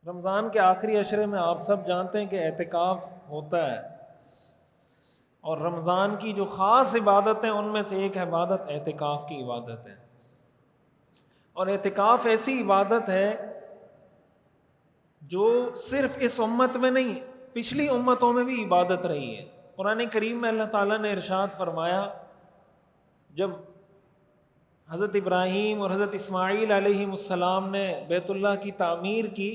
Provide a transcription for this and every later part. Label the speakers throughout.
Speaker 1: رمضان کے آخری عشرے میں آپ سب جانتے ہیں کہ اعتکاف ہوتا ہے، اور رمضان کی جو خاص عبادتیں ان میں سے ایک عبادت اعتکاف کی عبادت ہے۔ اور اعتکاف ایسی عبادت ہے جو صرف اس امت میں نہیں، پچھلی امتوں میں بھی عبادت رہی ہے۔ قرآن کریم میں اللہ تعالیٰ نے ارشاد فرمایا، جب حضرت ابراہیم اور حضرت اسماعیل علیہ السلام نے بیت اللہ کی تعمیر کی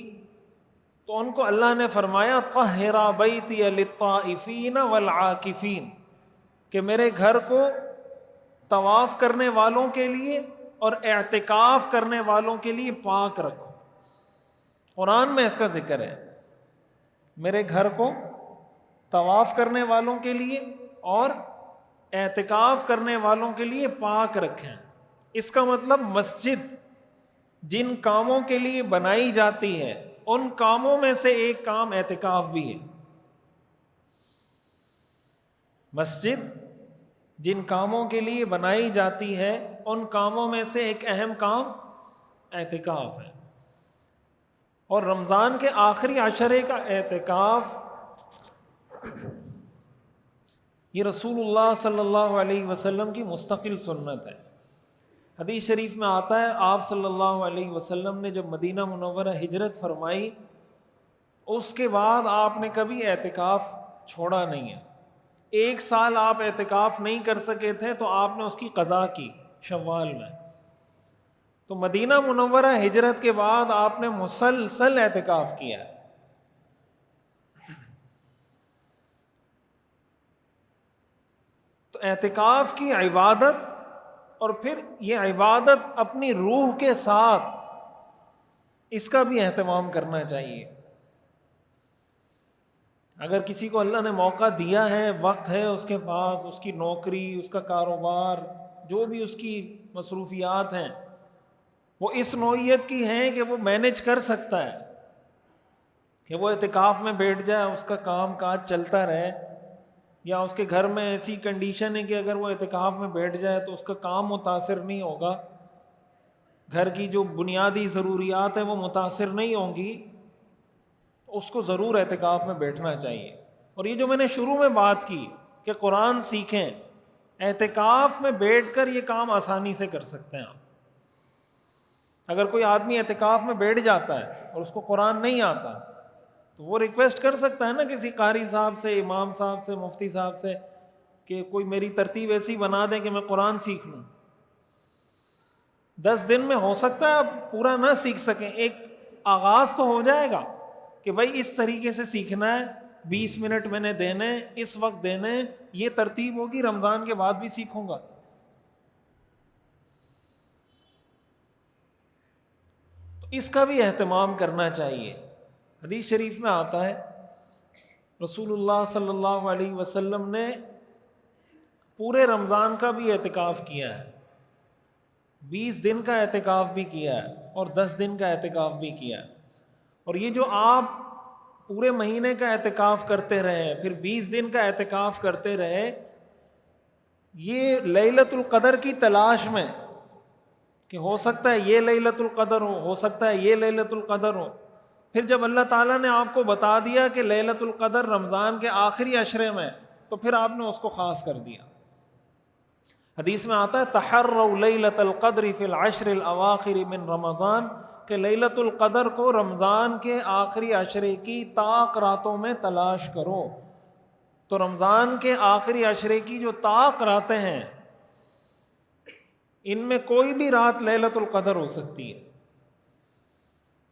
Speaker 1: تو ان کو اللہ نے فرمایا طہر بیتی للطائفین والعاکفین، کہ میرے گھر کو طواف کرنے والوں کے لیے اور اعتکاف کرنے والوں کے لیے پاک رکھو۔ قرآن میں اس کا ذکر ہے، میرے گھر کو طواف کرنے والوں کے لیے اور اعتکاف کرنے والوں کے لیے پاک رکھیں۔ اس کا مطلب مسجد جن کاموں کے لیے بنائی جاتی ہے ان کاموں میں سے ایک کام اعتکاف بھی ہے۔ مسجد جن کاموں کے لیے بنائی جاتی ہے ان کاموں میں سے ایک اہم کام اعتکاف ہے۔ اور رمضان کے آخری عشرے کا اعتکاف یہ رسول اللہ صلی اللہ علیہ وسلم کی مستقل سنت ہے۔ حدیث شریف میں آتا ہے آپ صلی اللہ علیہ وسلم نے جب مدینہ منورہ ہجرت فرمائی اس کے بعد آپ نے کبھی اعتکاف چھوڑا نہیں ہے۔ 1 سال آپ اعتکاف نہیں کر سکے تھے تو آپ نے اس کی قضا کی شوال میں۔ تو مدینہ منورہ ہجرت کے بعد آپ نے مسلسل اعتکاف کیا ہے۔ تو اعتکاف کی عبادت، اور پھر یہ عبادت اپنی روح کے ساتھ، اس کا بھی اہتمام کرنا چاہیے۔ اگر کسی کو اللہ نے موقع دیا ہے، وقت ہے اس کے پاس، اس کی نوکری، اس کا کاروبار، جو بھی اس کی مصروفیات ہیں وہ اس نوعیت کی ہیں کہ وہ مینج کر سکتا ہے کہ وہ اعتکاف میں بیٹھ جائے، اس کا کام کاج چلتا رہے، یا اس کے گھر میں ایسی کنڈیشن ہے کہ اگر وہ اعتکاف میں بیٹھ جائے تو اس کا کام متاثر نہیں ہوگا، گھر کی جو بنیادی ضروریات ہیں وہ متاثر نہیں ہوں گی، اس کو ضرور اعتکاف میں بیٹھنا چاہیے۔ اور یہ جو میں نے شروع میں بات کی کہ قرآن سیکھیں، اعتکاف میں بیٹھ کر یہ کام آسانی سے کر سکتے ہیں آپ۔ اگر کوئی آدمی اعتکاف میں بیٹھ جاتا ہے اور اس کو قرآن نہیں آتا تو وہ ریکویسٹ کر سکتا ہے نا کسی قاری صاحب سے، امام صاحب سے، مفتی صاحب سے کہ کوئی میری ترتیب ایسی بنا دیں کہ میں قرآن سیکھ لوں۔ 10 دن میں ہو سکتا ہے آپ پورا نہ سیکھ سکیں، ایک آغاز تو ہو جائے گا کہ بھائی اس طریقے سے سیکھنا ہے، 20 منٹ میں نے دینے، اس وقت دینے، یہ ترتیب ہوگی، رمضان کے بعد بھی سیکھوں گا۔ تو اس کا بھی اہتمام کرنا چاہیے۔ حدیث شریف میں آتا ہے رسول اللہ صلی اللہ علیہ وسلم نے پورے رمضان کا بھی اعتکاف کیا ہے، 20 دن کا اعتکاف بھی کیا ہے اور 10 دن کا اعتکاف بھی کیا ہے۔ اور یہ جو آپ پورے مہینے کا اعتکاف کرتے رہے پھر 20 دن کا اعتکاف کرتے رہے، یہ لیلۃ القدر کی تلاش میں کہ ہو سکتا ہے یہ لیلۃ القدر ہو سکتا ہے یہ لیلۃ القدر ہو۔ پھر جب اللہ تعالیٰ نے آپ کو بتا دیا کہ لیلۃ القدر رمضان کے آخری عشرے میں، تو پھر آپ نے اس کو خاص کر دیا۔ حدیث میں آتا ہے تحروا لیلۃ القدر فی العشر الاواخر من رمضان، کہ لیلۃ القدر کو رمضان کے آخری عشرے کی طاق راتوں میں تلاش کرو۔ تو رمضان کے آخری عشرے کی جو طاق راتیں ہیں ان میں کوئی بھی رات لیلۃ القدر ہو سکتی ہے۔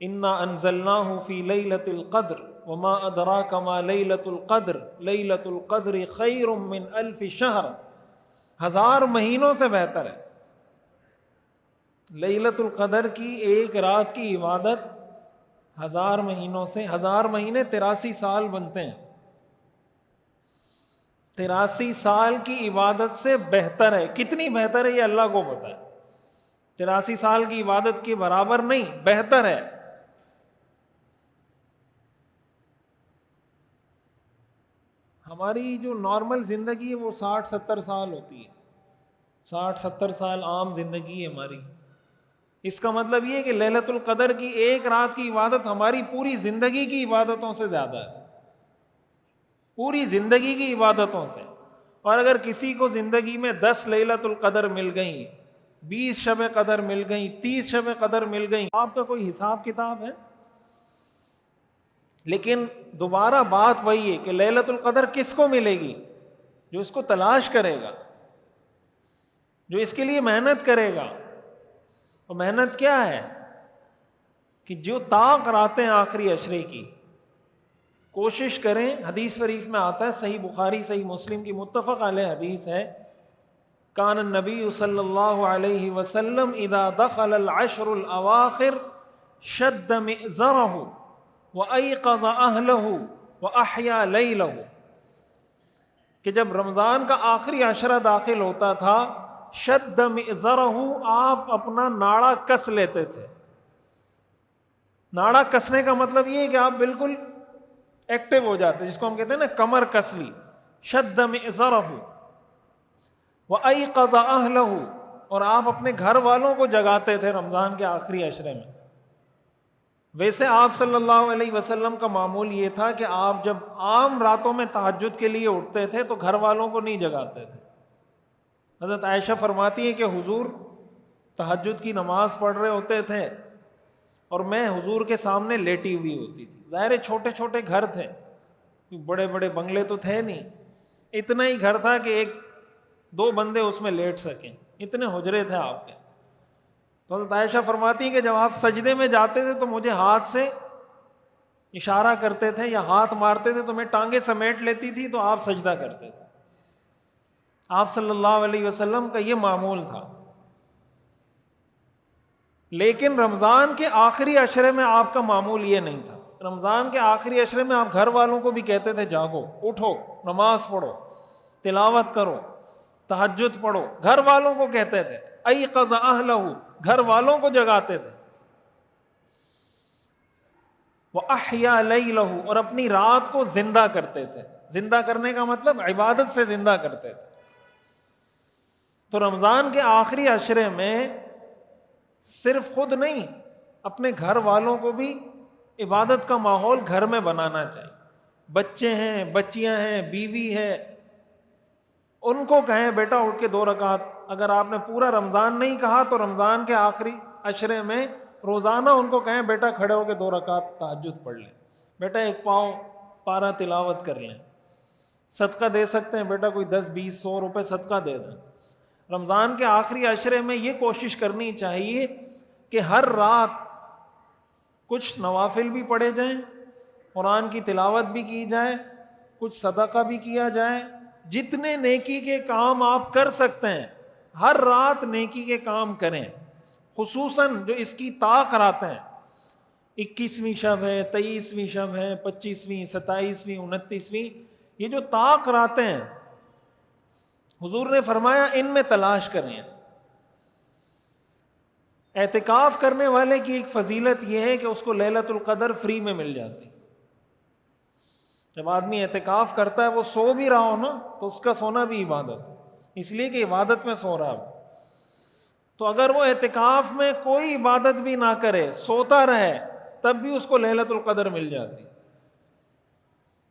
Speaker 1: انا انزلناہ فی لیلۃ القدر وما ادراک ما لیلۃ القدر لیلۃ القدر خیر من 1000 شہر، 1000 مہینوں سے بہتر ہے۔ لیلۃ القدر کی ایک رات کی عبادت 1000 مہینوں سے، 1000 مہینے 83 سال بنتے ہیں، 83 سال کی عبادت سے بہتر ہے۔ کتنی بہتر ہے یہ اللہ کو پتہ ہے، 83 سال کی عبادت کے برابر نہیں، بہتر ہے۔ ہماری جو نارمل زندگی ہے وہ 60-70 سال ہوتی ہے، 60-70 سال عام زندگی ہے ہماری، اس کا مطلب یہ کہ لیلۃ القدر کی ایک رات کی عبادت ہماری پوری زندگی کی عبادتوں سے زیادہ ہے، پوری زندگی کی عبادتوں سے۔ اور اگر کسی کو زندگی میں 10 لیلۃ القدر مل گئیں، 20 شب قدر مل گئیں، 30 شب قدر مل گئیں، آپ کا کوئی حساب کتاب ہے؟ لیکن دوبارہ بات وہی ہے کہ لیلۃ القدر کس کو ملے گی؟ جو اس کو تلاش کرے گا، جو اس کے لیے محنت کرے گا۔ اور محنت کیا ہے؟ کہ جو طاق راتیں آخری عشرے کی کوشش کریں۔ حدیث شریف میں آتا ہے، صحیح بخاری صحیح مسلم کی متفق علیہ حدیث ہے، کان النبی صلی اللہ علیہ وسلم اذا دخل العشر الاواخر شد مئزرہ وایقظ اہلہ واحیا لیلہ، کہ جب رمضان کا آخری عشرہ داخل ہوتا تھا، شد مئزرہ، آپ اپنا ناڑا کس لیتے تھے۔ ناڑا کسنے کا مطلب یہ ہے کہ آپ بالکل ایکٹیو ہو جاتے، جس کو ہم کہتے ہیں نا کمر کس لی۔ شد مئزرہ وایقظ اہلہ، اور آپ اپنے گھر والوں کو جگاتے تھے رمضان کے آخری عشرے میں۔ ویسے آپ صلی اللہ علیہ وسلم کا معمول یہ تھا کہ آپ جب عام راتوں میں تہجد کے لیے اٹھتے تھے تو گھر والوں کو نہیں جگاتے تھے۔ حضرت عائشہ فرماتی ہیں کہ حضور تہجد کی نماز پڑھ رہے ہوتے تھے اور میں حضور کے سامنے لیٹی ہوئی ہوتی تھی۔ ظاہر چھوٹے چھوٹے گھر تھے، بڑے بڑے بنگلے تو تھے نہیں، اتنا ہی گھر تھا کہ 1-2 بندے اس میں لیٹ سکیں، اتنے حجرے تھے آپ کے۔ تو حضرت عائشہ فرماتی ہیں کہ جب آپ سجدے میں جاتے تھے تو مجھے ہاتھ سے اشارہ کرتے تھے یا ہاتھ مارتے تھے تو میں ٹانگیں سمیٹ لیتی تھی تو آپ سجدہ کرتے تھے۔ آپ صلی اللہ علیہ وسلم کا یہ معمول تھا۔ لیکن رمضان کے آخری عشرے میں آپ کا معمول یہ نہیں تھا۔ رمضان کے آخری عشرے میں آپ گھر والوں کو بھی کہتے تھے جاگو، اٹھو، نماز پڑھو، تلاوت کرو، تہجد پڑھو، گھر والوں کو کہتے تھے۔ ایقظ اہلہ، گھر والوں کو جگاتے تھے۔ وَأَحْيَا لَيْلَهُ، اور اپنی رات کو زندہ کرتے تھے۔ زندہ کرنے کا مطلب عبادت سے زندہ کرتے تھے۔ تو رمضان کے آخری عشرے میں صرف خود نہیں، اپنے گھر والوں کو بھی عبادت کا ماحول گھر میں بنانا چاہیے۔ بچے ہیں، بچیاں ہیں، بیوی ہے، ان کو کہیں بیٹا اٹھ کے 2 رکعت، اگر آپ نے پورا رمضان نہیں کہا تو رمضان کے آخری عشرے میں روزانہ ان کو کہیں بیٹا کھڑے ہو کے 2 رکعت تہجد پڑھ لیں، بیٹا 1 پاؤں پارہ تلاوت کر لیں۔ صدقہ دے سکتے ہیں بیٹا، کوئی 10-20 100 روپے صدقہ دے دیں۔ رمضان کے آخری عشرے میں یہ کوشش کرنی چاہیے کہ ہر رات کچھ نوافل بھی پڑھے جائیں، قرآن کی تلاوت بھی کی جائے، کچھ صدقہ بھی کیا جائے۔ جتنے نیکی کے کام آپ کر سکتے ہیں ہر رات نیکی کے کام کریں، خصوصاً جو اس کی طاق راتیں ہیں۔ 21ویں شب ہے، 23ویں شب ہے، 25ویں، 27ویں، 29ویں، یہ جو طاق راتیں ہیں حضور نے فرمایا ان میں تلاش کریں۔ اعتکاف کرنے والے کی ایک فضیلت یہ ہے کہ اس کو لیلۃ القدر فری میں مل جاتی۔ جب آدمی اعتکاف کرتا ہے وہ سو بھی رہا ہو نا تو اس کا سونا بھی عبادت ہے، اس لیے کہ عبادت میں سو رہا ہے۔ تو اگر وہ اعتکاف میں کوئی عبادت بھی نہ کرے، سوتا رہے، تب بھی اس کو لیلۃ القدر مل جاتی۔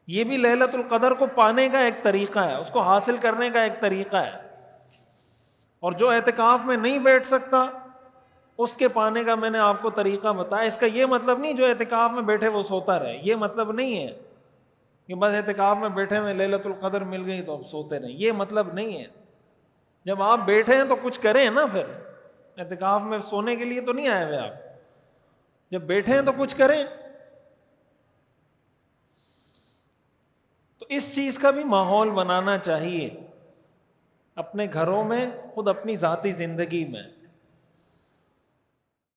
Speaker 1: یہ بھی لیلۃ القدر کو پانے کا ایک طریقہ ہے، اس کو حاصل کرنے کا ایک طریقہ ہے۔ اور جو اعتکاف میں نہیں بیٹھ سکتا اس کے پانے کا میں نے آپ کو طریقہ بتایا۔ اس کا یہ مطلب نہیں جو اعتکاف میں بیٹھے وہ سوتا رہے، یہ مطلب نہیں ہے کہ بس اعتکاف میں بیٹھے میں لیلۃ القدر مل گئی تو اب سوتے رہیں، یہ مطلب نہیں ہے۔ جب آپ بیٹھے ہیں تو کچھ کریں نا، پھر اعتکاف میں سونے کے لیے تو نہیں آئے ہوئے آپ، جب بیٹھے ہیں تو کچھ کریں۔ تو اس چیز کا بھی ماحول بنانا چاہیے اپنے گھروں میں، خود اپنی ذاتی زندگی میں۔